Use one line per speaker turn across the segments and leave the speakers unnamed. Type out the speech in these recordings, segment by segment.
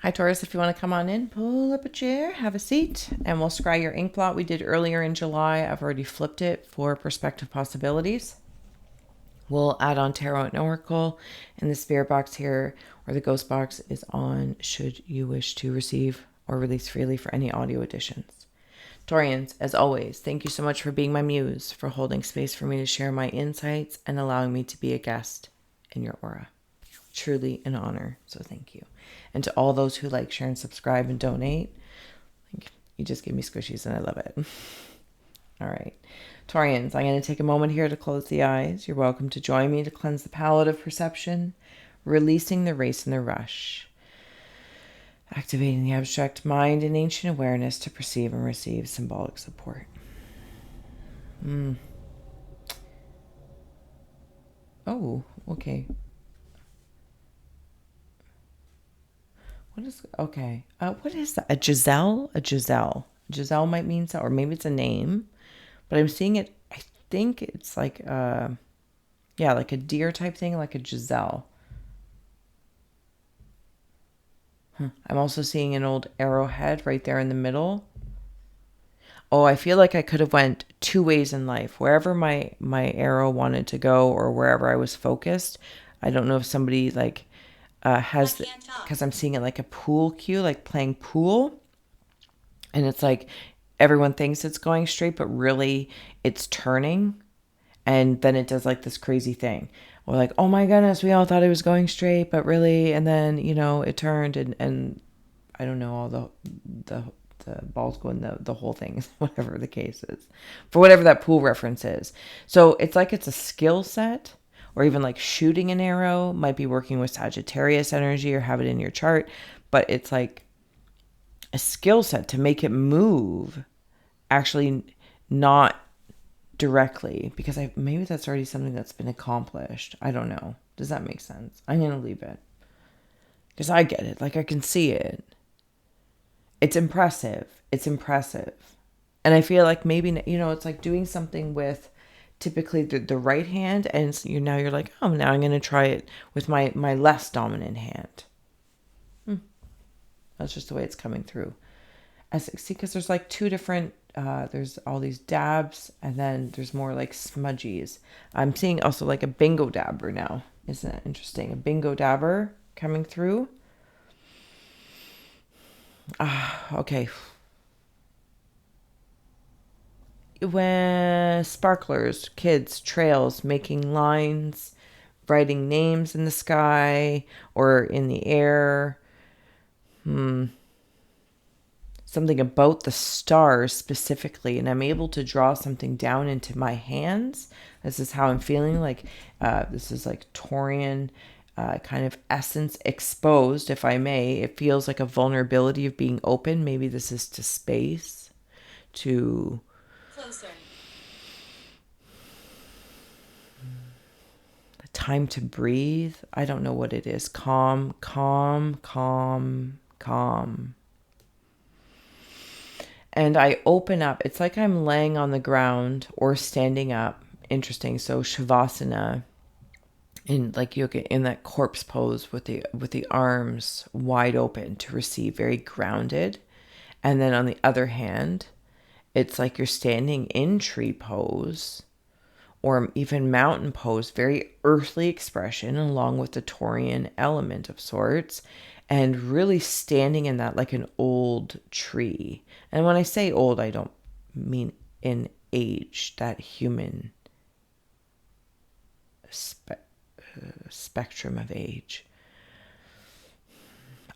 Hi, Taurus. If you want to come on in, pull up a chair, have a seat, and we'll scry your ink blot we did earlier in July. I've already flipped it for perspective possibilities. We'll add on Tarot and Oracle, and the spirit box here, or the ghost box, is on should you wish to receive or release freely for any audio additions. Taurians, as always, thank you so much for being my muse, for holding space for me to share my insights and allowing me to be a guest in your aura. Truly an honor, so thank you. And to all those who like, share, and subscribe and donate, you just give me squishies and I love it. All right. Taurians, I'm going to take a moment here to close the eyes. You're welcome to join me to cleanse the palette of perception, releasing the race and the rush, activating the abstract mind and ancient awareness to perceive and receive symbolic support. Oh, okay. What is that? A Giselle? A Giselle. Giselle might mean so, or maybe it's a name, but I'm seeing it. I think it's like, like a deer type thing, like a Giselle. I'm also seeing an old arrowhead right there in the middle. Oh, I feel like I could have went two ways in life. Wherever my arrow wanted to go, or wherever I was focused. I don't know if somebody like has, because I'm seeing it like a pool cue, like playing pool, and it's like everyone thinks it's going straight, but really it's turning, and then it does like this crazy thing. We're like, oh my goodness, we all thought it was going straight, but really, and then it turned, and I don't know, all the balls go in the whole thing, whatever the case is, for whatever that pool reference is. So it's like it's a skill set, or even like shooting an arrow might be working with Sagittarius energy or have it in your chart, but it's like a skill set to make it move, actually not directly, because maybe that's already something that's been accomplished. I don't know. Does that make sense? I'm going to leave it because I get it. Like I can see it. It's impressive. It's impressive. And I feel like maybe, it's like doing something with typically the right hand, and you're like, oh, now I'm going to try it with my less dominant hand. That's just the way it's coming through. See, because there's like two different, there's all these dabs, and then there's more like smudgies. I'm seeing also like a bingo dabber now. Isn't that interesting? A bingo dabber coming through. Okay. When sparklers, kids, trails, making lines, writing names in the sky or in the air. Something about the stars specifically, and I'm able to draw something down into my hands. This is how I'm feeling. Like this is like Taurian kind of essence exposed, if I may. It feels like a vulnerability of being open. Maybe this is to space, to closer. Time to breathe. I don't know what it is. Calm, calm, calm, calm. And I open up. It's like I'm laying on the ground or standing up. Interesting. So Shavasana, in like yoga, in that corpse pose with the arms wide open to receive, very grounded. And then on the other hand, it's like you're standing in tree pose, or even mountain pose, very earthly expression, along with the Taurian element of sorts, and really standing in that like an old tree. And when I say old, I don't mean in age, that human spectrum of age.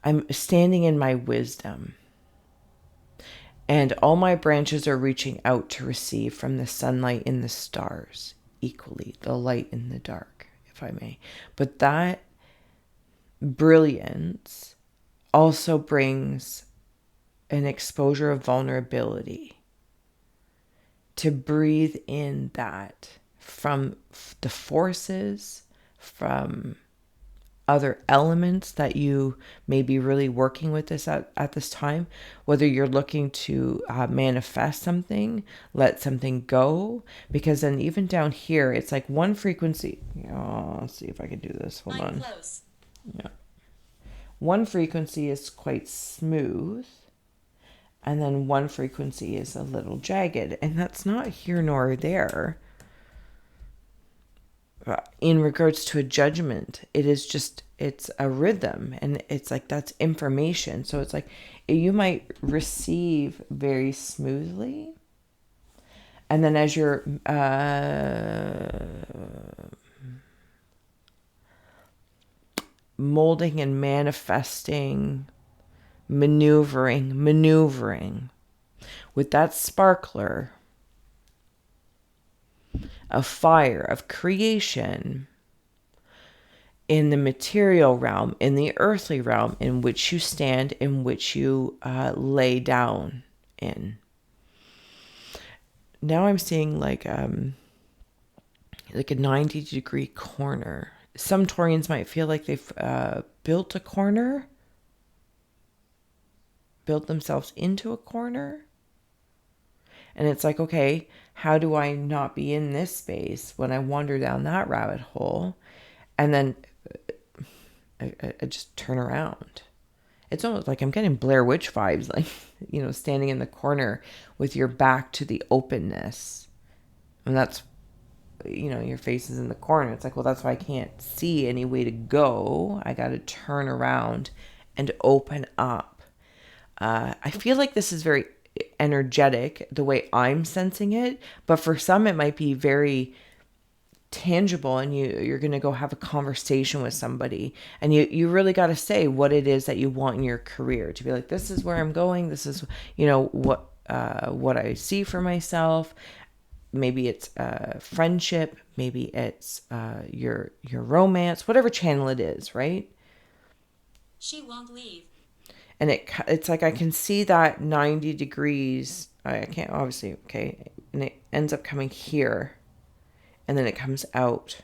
I'm standing in my wisdom. And all my branches are reaching out to receive from the sunlight in the stars equally, the light in the dark, if I may. But that brilliance also brings an exposure of vulnerability. To breathe in that from the forces, from other elements that you may be really working with this at this time, whether you're looking to manifest something, let something go, because then even down here, it's like one frequency. Let's see if I can do this. Hold on. Close. Yeah. One frequency is quite smooth, and then one frequency is a little jagged, and that's not here nor there. In regards to a judgment, it is just, it's a rhythm, and it's like that's information. So it's like you might receive very smoothly, and then as you're molding and manifesting, maneuvering with that sparkler of fire, of creation, in the material realm, in the earthly realm, in which you stand, in which you lay down in. Now I'm seeing like a 90-degree corner. Some Taurians might feel like they've built a corner, built themselves into a corner. And it's like, okay, how do I not be in this space when I wander down that rabbit hole? And then I just turn around. It's almost like I'm getting Blair Witch vibes, like, standing in the corner with your back to the openness. And that's, your face is in the corner. It's like, well, that's why I can't see any way to go. I got to turn around and open up. I feel like this is very energetic the way I'm sensing it, but for some it might be very tangible, and you're going to go have a conversation with somebody, and you really got to say what it is that you want in your career, to be like, this is where I'm going, this is what I see for myself. Maybe it's friendship, maybe it's your romance, whatever channel it is, right?
She won't leave.
And it's like I can see that 90 degrees. I can't, obviously, okay. And it ends up coming here. And then it comes out.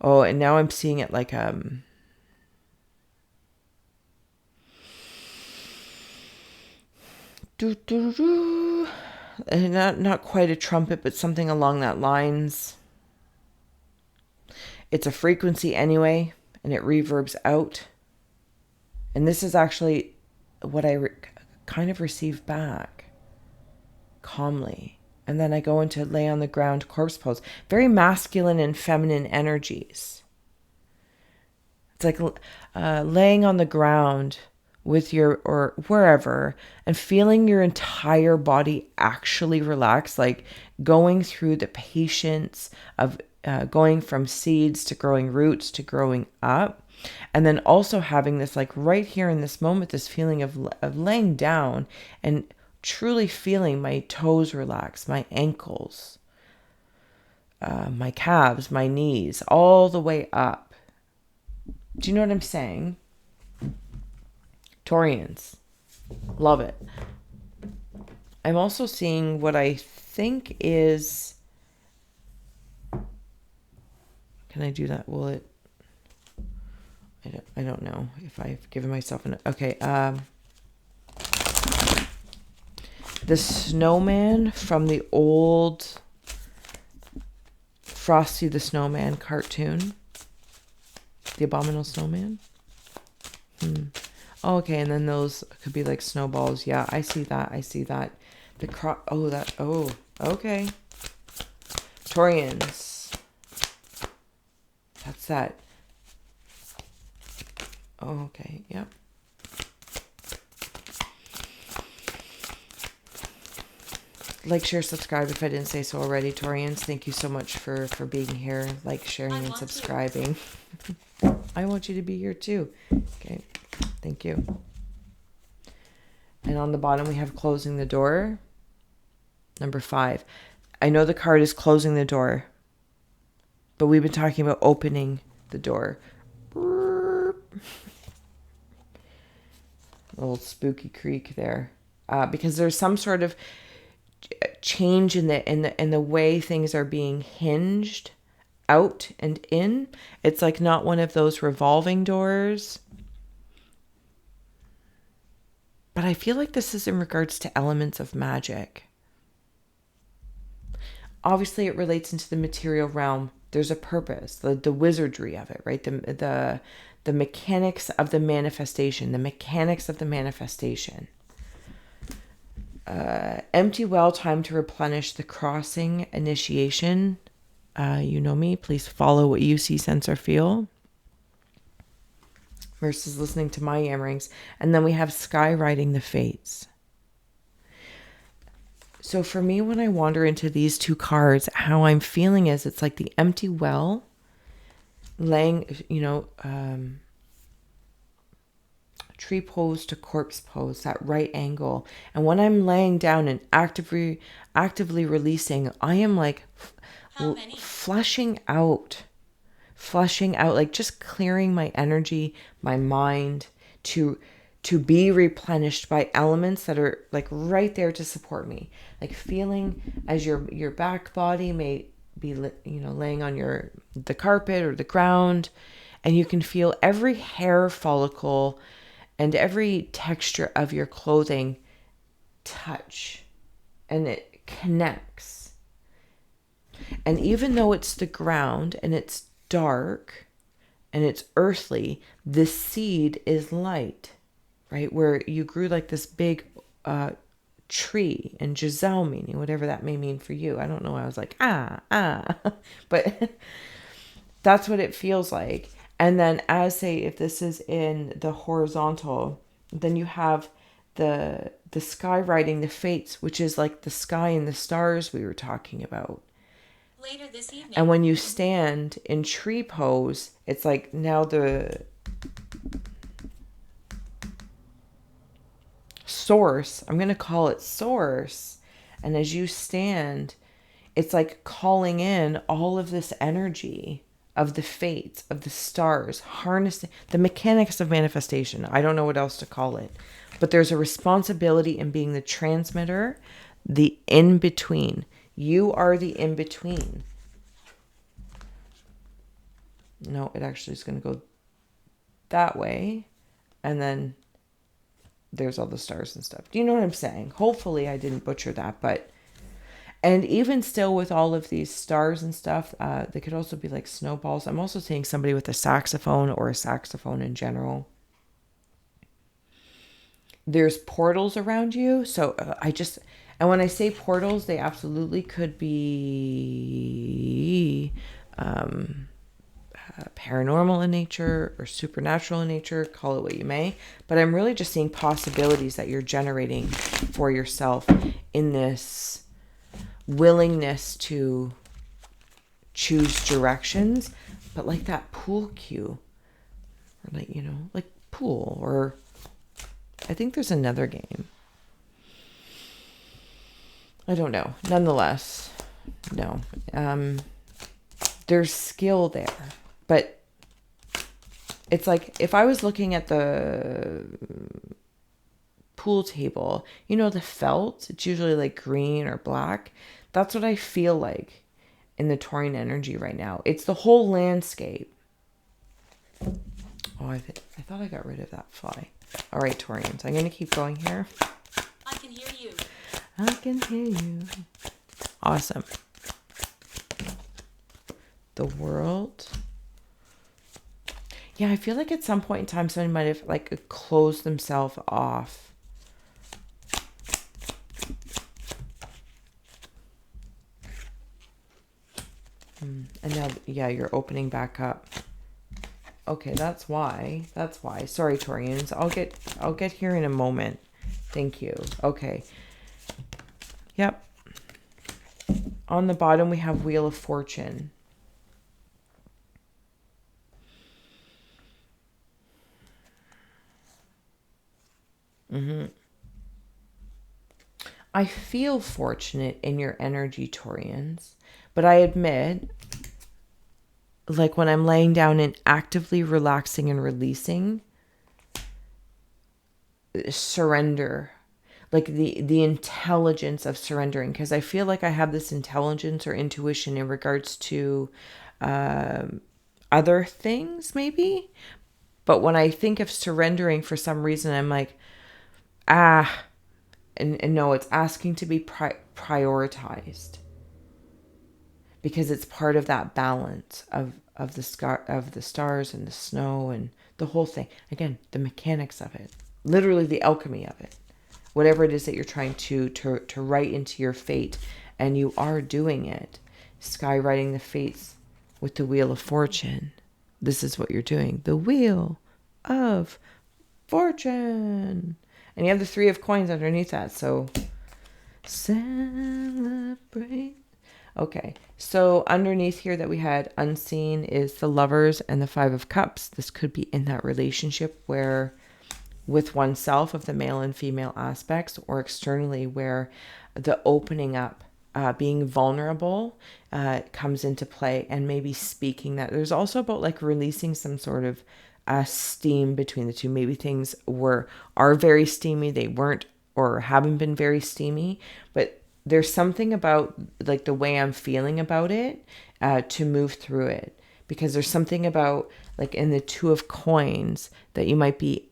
Oh, and now I'm seeing it like and not quite a trumpet, but something along that lines. It's a frequency anyway, and it reverbs out. And this is actually what I kind of receive back calmly. And then I go into lay on the ground corpse pose. Very masculine and feminine energies. It's like laying on the ground with or wherever, and feeling your entire body actually relax, like going through the patience of going from seeds to growing roots to growing up. And then also having this, like right here in this moment, this feeling of laying down and truly feeling my toes relax, my ankles, my calves, my knees, all the way up. Do you know what I'm saying? Taurians, love it. I'm also seeing what I think is... Can I do that? Will it... I don't know if I've given myself an... Okay, the snowman from the old Frosty the Snowman cartoon. The Abominable Snowman. Oh, okay, and then those could be like snowballs. Yeah, I see that. Okay. Taurians. That's that. Oh, okay, yep. Like, share, subscribe if I didn't say so already, Taurians. Thank you so much for being here. Like, sharing, and subscribing. I want you to be here too. Okay, thank you. And on the bottom we have closing the door. Number 5. I know the card is closing the door, but we've been talking about opening the door. Little spooky creak there, because there's some sort of change in the way things are being hinged out and in. It's like not one of those revolving doors, but I feel like this is in regards to elements of magic. obviously it relates into the material realm. There's a purpose, the wizardry of it, right? The mechanics of the manifestation, the mechanics of the manifestation. Empty well, time to replenish the crossing initiation. You know me, please follow what you see, sense, or feel. Versus listening to my yammerings. And then we have skywriting the fates. So for me, when I wander into these two cards, how I'm feeling is it's like the empty well, laying, tree pose to corpse pose, that right angle. And when I'm laying down and actively releasing, I am like flushing out, like just clearing my energy, my mind to be replenished by elements that are like right there to support me. Like feeling as your back body may be, laying on the carpet or the ground, and you can feel every hair follicle and every texture of your clothing touch, and it connects. And even though it's the ground and it's dark and it's earthly, the seed is light, right? Where you grew like this big tree, and Giselle meaning, whatever that may mean for you. I don't know. I was like, but that's what it feels like. And then if this is in the horizontal, then you have the skywriting the fates, which is like the sky and the stars we were talking about.
Later this evening.
And when you stand in tree pose, it's like now the source, I'm going to call it source. And as you stand, it's like calling in all of this energy of the fates, of the stars, harnessing the mechanics of manifestation. I don't know what else to call it, but there's a responsibility in being the transmitter, the in-between. You are the in-between. No, it actually is going to go that way. And then there's all the stars and stuff. Do you know what I'm saying? Hopefully I didn't butcher that, but... And even still with all of these stars and stuff, they could also be like snowballs. I'm also seeing somebody with a saxophone or a saxophone in general. There's portals around you. So and when I say portals, they absolutely could be paranormal in nature or supernatural in nature, call it what you may. But I'm really just seeing possibilities that you're generating for yourself in this willingness to choose directions, but like that pool cue, or like pool, or I think there's another game. I don't know. Nonetheless, no. There's skill there, but it's like if I was looking at the pool table, the felt, it's usually like green or black. That's what I feel like in the Taurian energy right now. It's the whole landscape. Oh, I thought I got rid of that fly. All right, Taurians, I'm going to keep going here.
I can hear you.
I can hear you. Awesome. The world. Yeah, I feel like at some point in time, somebody might have like closed themselves off. And now, yeah, you're opening back up. Okay, that's why. Sorry, Taurians. I'll get here in a moment. Thank you. Okay. Yep. On the bottom, we have Wheel of Fortune. I feel fortunate in your energy, Taurians, but I admit, like when I'm laying down and actively relaxing and releasing, surrender, like the intelligence of surrendering, because I feel like I have this intelligence or intuition in regards to other things maybe, but when I think of surrendering for some reason, I'm like, and no, it's asking to be prioritized. because it's part of that balance of the stars and the snow and the whole thing. Again, the mechanics of it, literally the alchemy of it, whatever it is that you're trying to write into your fate, and you are doing it. Skywriting the fates with the Wheel of Fortune. This is what you're doing. The Wheel of Fortune. And you have the 3 of coins underneath that. So celebrate. Okay. So underneath here that we had unseen is the Lovers and the 5 of Cups. This could be in that relationship where with oneself of the male and female aspects, or externally where the opening up, being vulnerable comes into play, and maybe speaking that. There's also about like releasing some sort of steam between the two. Maybe things are very steamy, they weren't or haven't been very steamy, but there's something about like the way I'm feeling about it to move through it. Because there's something about like in the 2 of coins that you might be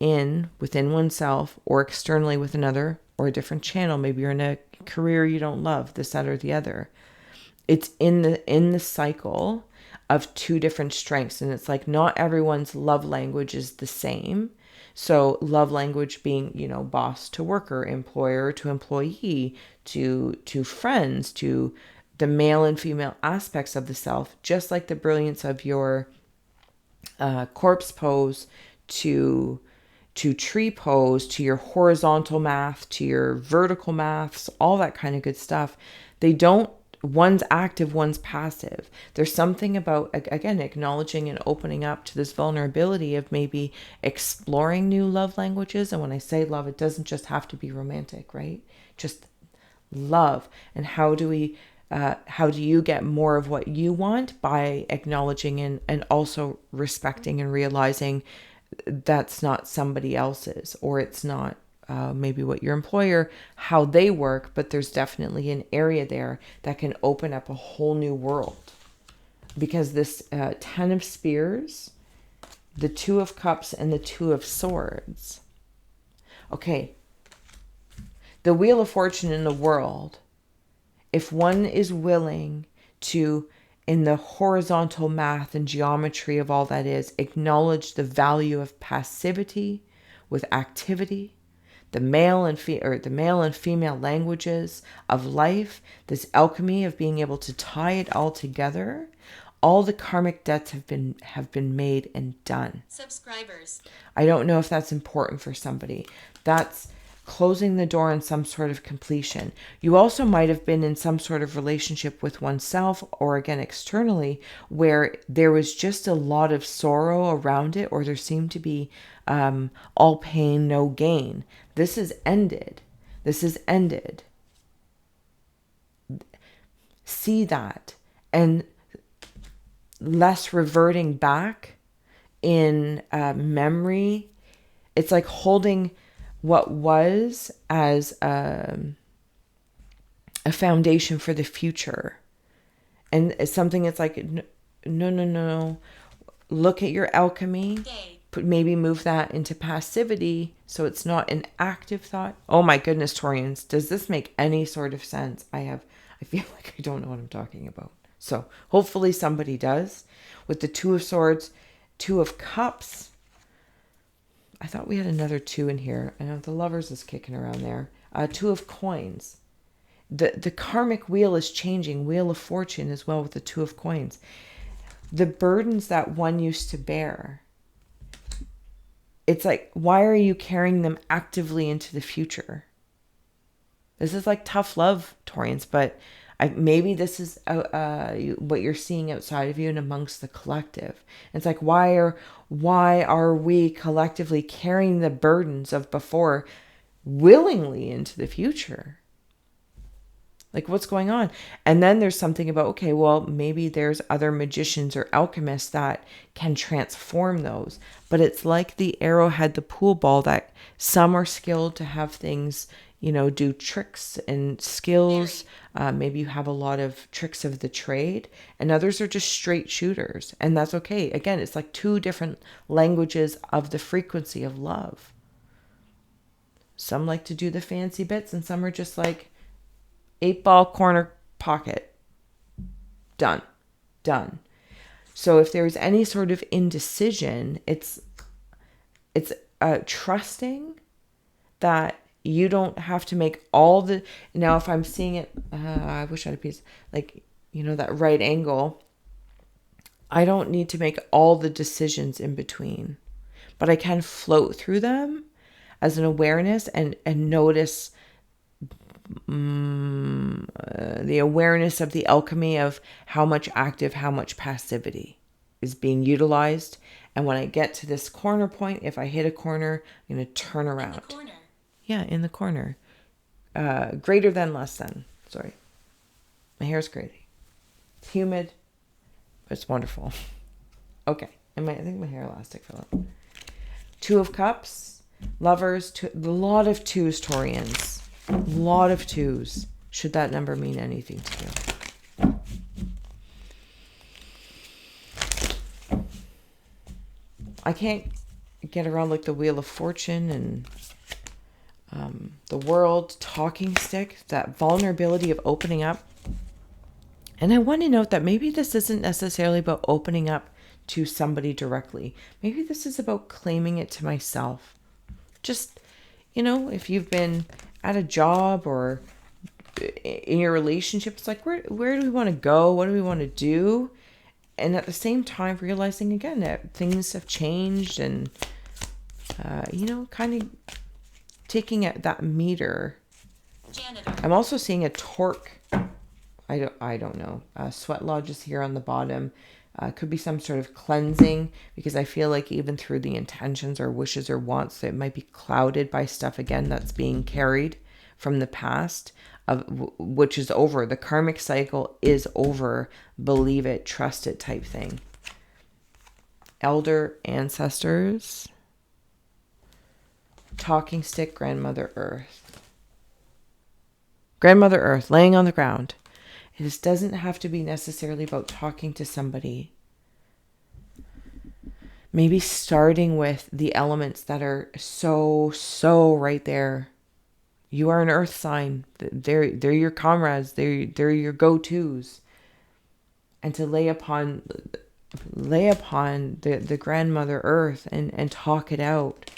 within oneself or externally with another or a different channel. Maybe you're in a career you don't love, this, that, or the other. It's in the cycle of 2 different strengths. And it's like not everyone's love language is the same. So love language being, boss to worker, employer to employee, to friends, to the male and female aspects of the self, just like the brilliance of your corpse pose to tree pose, to your horizontal math, to your vertical maths, all that kind of good stuff. One's active, one's passive. There's something about, again, acknowledging and opening up to this vulnerability of maybe exploring new love languages. And when I say love, it doesn't just have to be romantic, right? Just love. And how do you get more of what you want? By acknowledging and also respecting and realizing that's not somebody else's, or it's not maybe what your employer, how they work, but there's definitely an area there that can open up a whole new world. Because this 10 of Spears, the 2 of Cups, and the 2 of Swords. Okay. The Wheel of Fortune in the world, if one is willing to, in the horizontal math and geometry of all that is, acknowledge the value of passivity with activity, the male and female languages of life, this alchemy of being able to tie it all together, all the karmic debts have been made and done.
Subscribers.
I don't know if that's important for somebody. That's closing the door on some sort of completion. You also might have been in some sort of relationship with oneself, or again externally, where there was just a lot of sorrow around it, or there seemed to be all pain, no gain. This is ended. This is ended. See that, and less reverting back in memory. It's like holding what was as a foundation for the future. And it's something that's like, no. Look at your alchemy. Maybe move that into passivity so it's not an active thought. Oh my goodness, Taurians, does this make any sort of sense? I feel like I don't know what I'm talking about. So hopefully somebody does. With the 2 of Swords, 2 of Cups. I thought we had another 2 in here. I know the Lovers is kicking around there. 2 of Coins. The karmic wheel is changing. Wheel of Fortune as well with the 2 of Coins. The burdens that one used to bear. It's like, why are you carrying them actively into the future? This is like tough love, Taurians, but maybe this is what you're seeing outside of you and amongst the collective. It's like, why are we collectively carrying the burdens of before willingly into the future? Like, what's going on? And then there's something about, okay, well, maybe there's other magicians or alchemists that can transform those. But it's like the arrowhead, the pool ball, that some are skilled to have things, do tricks and skills. Maybe you have a lot of tricks of the trade, and others are just straight shooters. And that's okay. Again, it's like 2 different languages of the frequency of love. Some like to do the fancy bits, and some are just like 8-ball corner pocket Done. Done. So if there's any sort of indecision, it's trusting that you don't have to make all the... Now, if I'm seeing it, I wish I had a piece, like, that right angle. I don't need to make all the decisions in between, but I can float through them as an awareness and notice the awareness of the alchemy of how much active, how much passivity is being utilized. And when I get to this corner point, if I hit a corner, I'm going to turn around.
In the corner.
Yeah, in the corner. Greater than, less than. Sorry. My hair's crazy. It's humid, but it's wonderful. Okay. I think my hair elastic fell out. 2 of Cups. Lovers. A lot of 2s, Taurians. A lot of 2s. Should that number mean anything to you? I can't get around like the Wheel of Fortune and the World, Talking Stick, that vulnerability of opening up. And I want to note that maybe this isn't necessarily about opening up to somebody directly. Maybe this is about claiming it to myself. Just, if you've been at a job or in your relationship, it's like, where do we want to go? What do we want to do? And at the same time, realizing again that things have changed and, kind of taking at that meter.
Janitor.
I'm also seeing a torque. I don't know. Sweat lodge is here on the bottom. Could be some sort of cleansing, because I feel like even through the intentions or wishes or wants, it might be clouded by stuff again that's being carried from the past, which is over. The karmic cycle is over. Believe it, trust it type thing. Elder ancestors. Talking stick, Grandmother Earth. Grandmother Earth laying on the ground. This doesn't have to be necessarily about talking to somebody. Maybe starting with the elements that are so right there. You are an earth sign. They're your comrades. They're your go-tos. And to lay upon the grandmother earth and talk it out,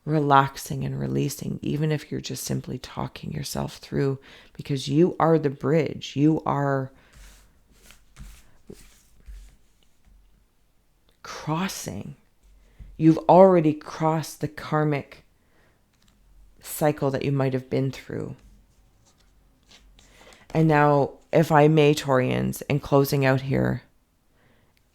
relaxing and releasing, even if you're just simply talking yourself through, because you are the bridge. You are crossing. You've already crossed the karmic cycle that you might have been through. And now, if I may, Taurians, in closing out here,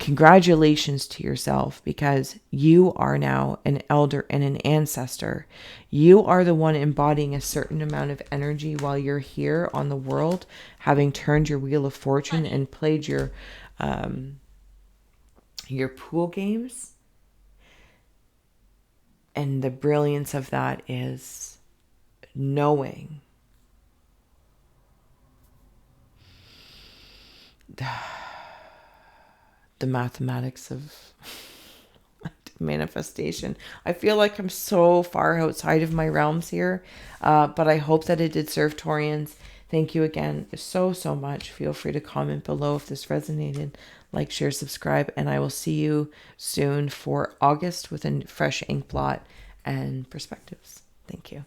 congratulations to yourself, because you are now an elder and an ancestor. You are the one embodying a certain amount of energy while you're here on the world, having turned your Wheel of Fortune and played your pool games. And the brilliance of that is knowing the mathematics of manifestation. I feel like I'm so far outside of my realms here, but I hope that it did serve, Taurians. Thank you again so much. Feel free to comment below if this resonated. Like, share, subscribe, and I will see you soon for August with a fresh ink blot and perspectives. Thank you.